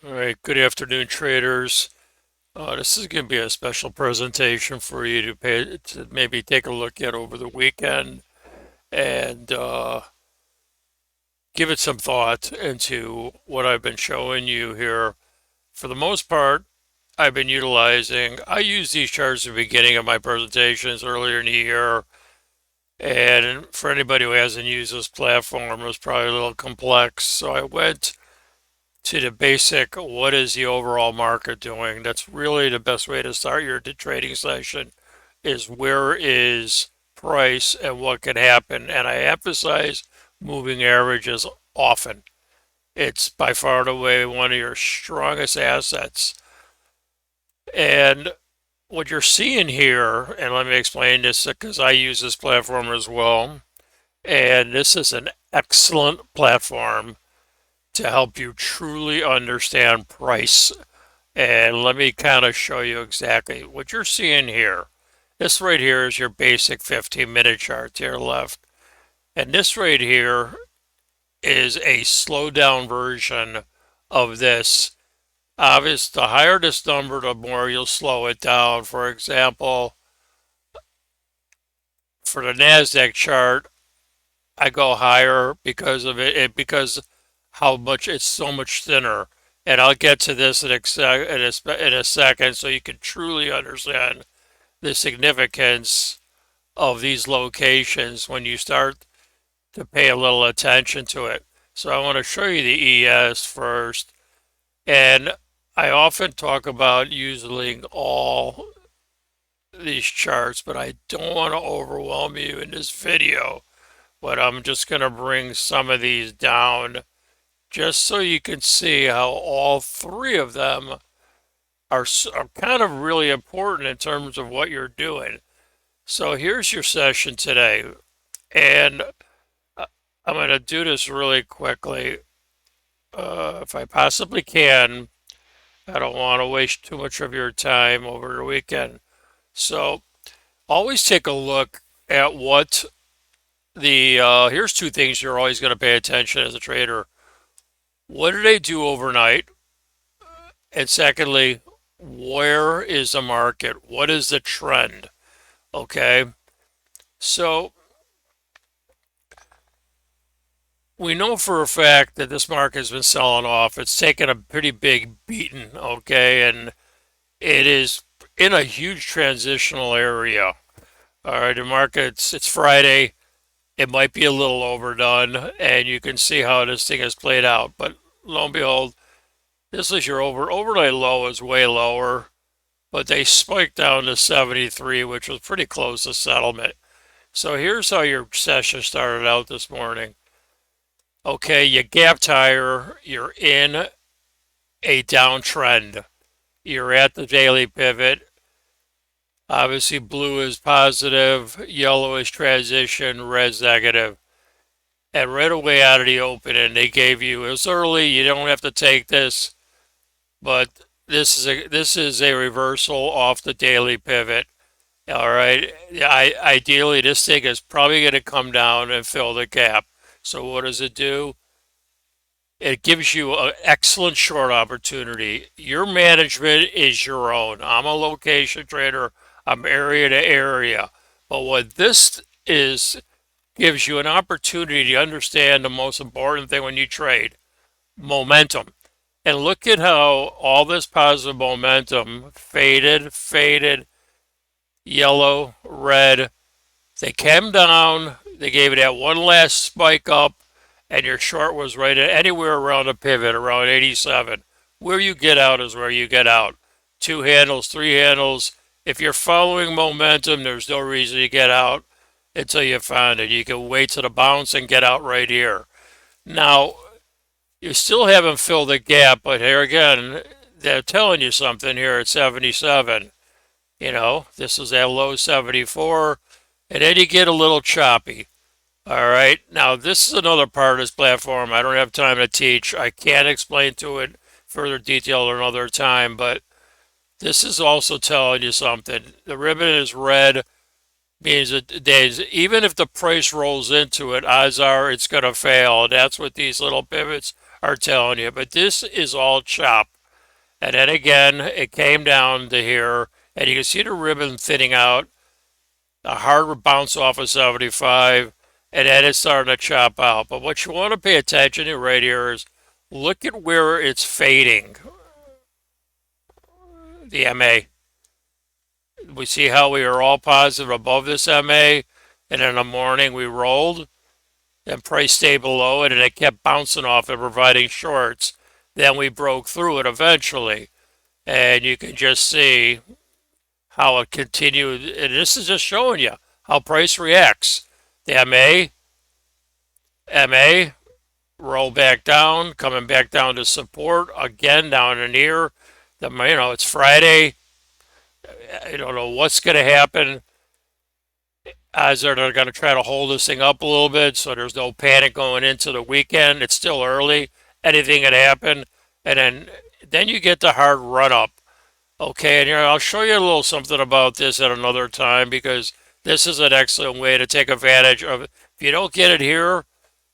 All right, good afternoon, traders. This is going to be a special presentation for you to maybe take a look at over the weekend and give it some thought into what I've been showing you here. For the most part, I use these charts at the beginning of my presentations earlier in the year. And for anybody who hasn't used this platform, it was probably a little complex. So I went to the basic, what is the overall market doing? That's really the best way to start your trading session, is where is price and what can happen. And I emphasize moving averages often. It's by far and away one of your strongest assets. And what you're seeing here, and let me explain this because I use this platform as well, and this is an excellent platform to help you truly understand price. And let me kind of show you exactly what you're seeing here. This right here is your basic 15-minute chart to your left. And this right here is a slowed down version of this. Obviously, the higher this number, the more you'll slow it down. For example, for the NASDAQ chart, I go higher because of because how much it's so much thinner. And I'll get to this in a second so you can truly understand the significance of these locations when you start to pay a little attention to it. So I want to show you the ES first. And I often talk about using all these charts, but I don't want to overwhelm you in this video. But I'm just going to bring some of these down just so you can see how all three of them are kind of really important in terms of what you're doing. So here's your session today. And I'm going to do this really quickly if I possibly can. I don't want to waste too much of your time over the weekend. So always take a look at what here's two things you're always going to pay attention as a trader. What do they do overnight? And secondly, where is the market? What is the trend? Okay. So we know for a fact that this market has been selling off. It's taken a pretty big beating, okay, and it is in a huge transitional area. All right, the market's it's Friday. It might be a little overdone, and you can see how this thing has played out. But lo and behold, this is your overnight low is way lower, but they spiked down to 73, which was pretty close to settlement. So here's how your session started out this morning. Okay, you gapped higher, you're in a downtrend. You're at the daily pivot. Obviously, blue is positive, yellow is transition, red's negative. And right away out of the open, and they gave you, it was early, you don't have to take this, but this is a reversal off the daily pivot. All right. Ideally, this thing is probably going to come down and fill the gap. So what does it do? It gives you an excellent short opportunity. Your management is your own. I'm a location trader. I'm area to area. But what this is gives you an opportunity to understand the most important thing when you trade, momentum. And look at how all this positive momentum faded, yellow, red. They came down. They gave it that one last spike up, and your short was right at anywhere around a pivot, around 87. Where you get out is where you get out. Two handles, three handles. If you're following momentum, there's no reason to get out until you find it. You can wait to the bounce and get out right here. Now, you still haven't filled the gap, but here again, they're telling you something here at 77. You know, this is at low 74, and then you get a little choppy. All right. Now, this is another part of this platform. I don't have time to teach. I can't explain to it further detail another time, but this is also telling you something. The ribbon is red, means that even if the price rolls into it, odds are it's going to fail. That's what these little pivots are telling you. But this is all chop. And then again, it came down to here, and you can see the ribbon thinning out, a hard bounce off of 75, and then it's starting to chop out. But what you want to pay attention to right here is look at where it's fading, the MA. We see how we are all positive above this MA, and in the morning we rolled, and price stayed below it, and it kept bouncing off and providing shorts. Then we broke through it eventually, and you can just see how it continued. And this is just showing you how price reacts. The MA, roll back down, coming back down to support again down in here. It's Friday. I don't know what's going to happen. As they're going to try to hold this thing up a little bit, so there's no panic going into the weekend. It's still early. Anything can happen, and then you get the hard run up. Okay, and here I'll show you a little something about this at another time because this is an excellent way to take advantage of it. If you don't get it here,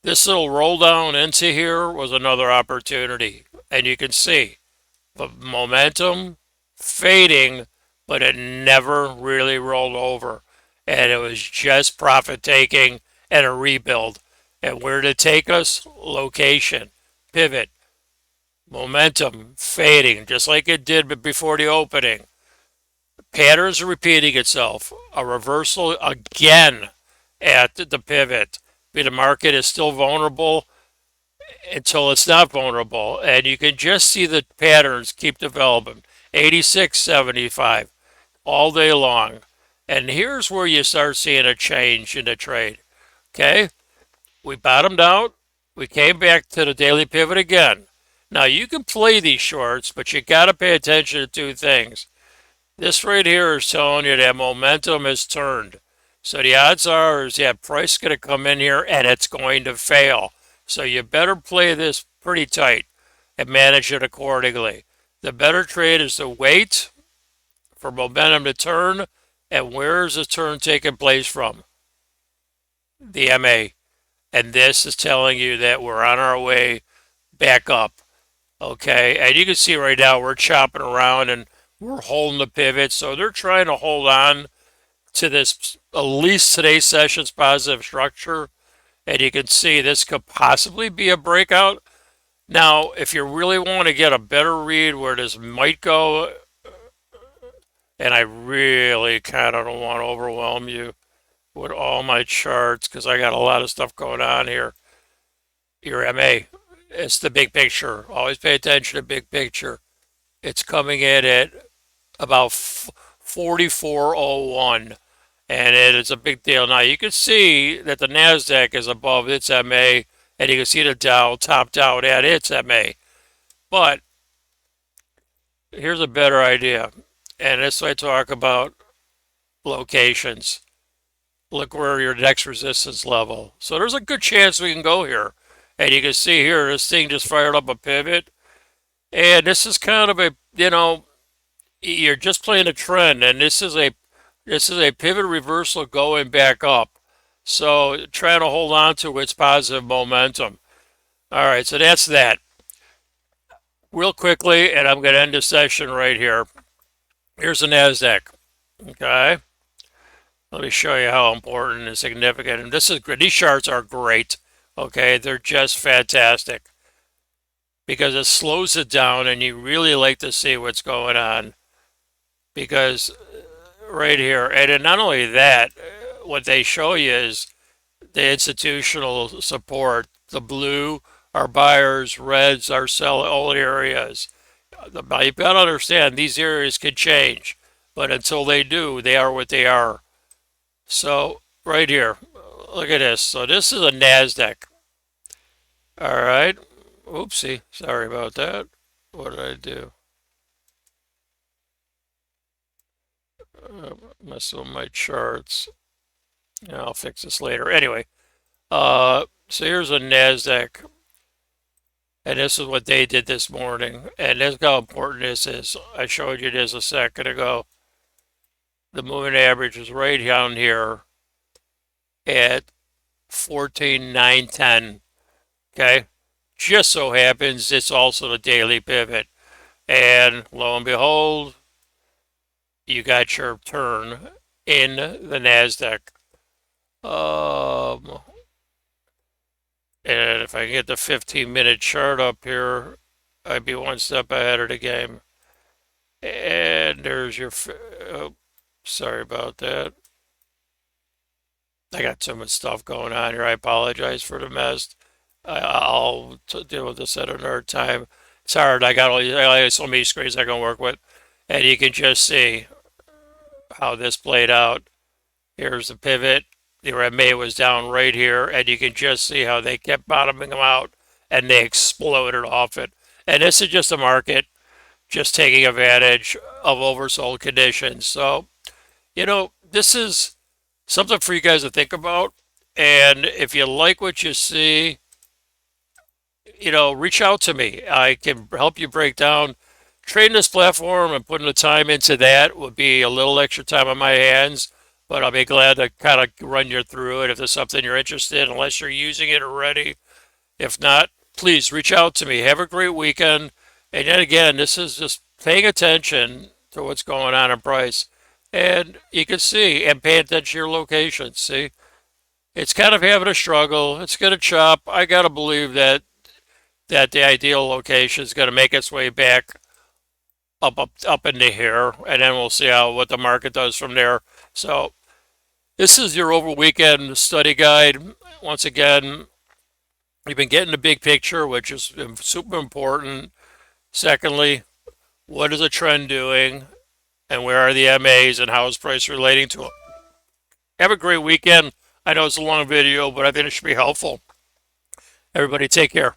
this little roll down into here was another opportunity, and you can see the momentum fading, but it never really rolled over. And it was just profit taking and a rebuild. And where did it take us? Location, pivot, momentum fading, just like it did before the opening. Patterns repeating itself. A reversal again at the pivot. The market is still vulnerable until it's not vulnerable. And you can just see the patterns keep developing. 86.75 all day long. And here's where you start seeing a change in the trade. Okay? We bottomed out. We came back to the daily pivot again. Now you can play these shorts, but you got to pay attention to two things. This right here is telling you that momentum has turned. So the odds are is that price is going to come in here and it's going to fail. So you better play this pretty tight and manage it accordingly. The better trade is to wait for momentum to turn. And where is the turn taking place from? The MA. And this is telling you that we're on our way back up. Okay, and you can see right now we're chopping around and we're holding the pivot. So they're trying to hold on to this, at least today's session's positive structure. And you can see this could possibly be a breakout. Now, if you really want to get a better read where this might go, and I really kind of don't want to overwhelm you with all my charts because I got a lot of stuff going on here. Your MA, it's the big picture. Always pay attention to big picture. It's coming in at about 44.01, and it is a big deal. Now you can see that the Nasdaq is above its MA, and you can see the Dow topped out at its MA. But here's a better idea. And this I talk about locations. Look where your next resistance level. So there's a good chance we can go here. And you can see here, this thing just fired up a pivot. And this is kind of a, you're just playing a trend. And this is a pivot reversal going back up. So trying to hold on to its positive momentum. All right, so that's that. Real quickly, and I'm going to end the session right here. Here's the NASDAQ, okay? Let me show you how important and significant. And these charts are great, okay? They're just fantastic because it slows it down and you really like to see what's going on. Because right here, and not only that, what they show you is the institutional support. The blue are buyers, reds are sell all areas. You've got to understand these areas could change, but until they do, they are what they are. So right here, look at this. So this is a NASDAQ. All right. Oopsie. Sorry about that. What did I do? Mess with my charts. Yeah, I'll fix this later. Anyway, so here's a NASDAQ. And this is what they did this morning. And this is how important this is. I showed you this a second ago. The moving average is right down here at 14,910. Okay? just so happens it's also the daily pivot. And lo and behold, you got your turn in the NASDAQ. Um, and if I can get the 15-minute chart up here, I'd be one step ahead of the game. And there's your, oh, sorry about that. I got too much stuff going on here. I apologize for the mess. I'll deal with this at another time. It's hard. I got so many screens I can work with. And you can just see how this played out. Here's the pivot. The RMA was down right here, and you can just see how they kept bottoming them out, and they exploded off it. And this is just a market just taking advantage of oversold conditions. So, this is something for you guys to think about. And if you like what you see, reach out to me. I can help you break down trading this platform, and putting the time into that would be a little extra time on my hands, but I'll be glad to kind of run you through it if there's something you're interested in, unless you're using it already. If not, please reach out to me. Have a great weekend. And yet again, this is just paying attention to what's going on in price. And you can see, and pay attention to your location. See, it's kind of having a struggle. It's going to chop. I got to believe that the ideal location is going to make its way back up into here, and then we'll see what the market does from there. So this is your over weekend study guide. Once again, you've been getting the big picture, which is super important. Secondly, what is a trend doing, and where are the MAs, and how is price relating to it? Have a great weekend. I know it's a long video, but I think it should be helpful. Everybody take care.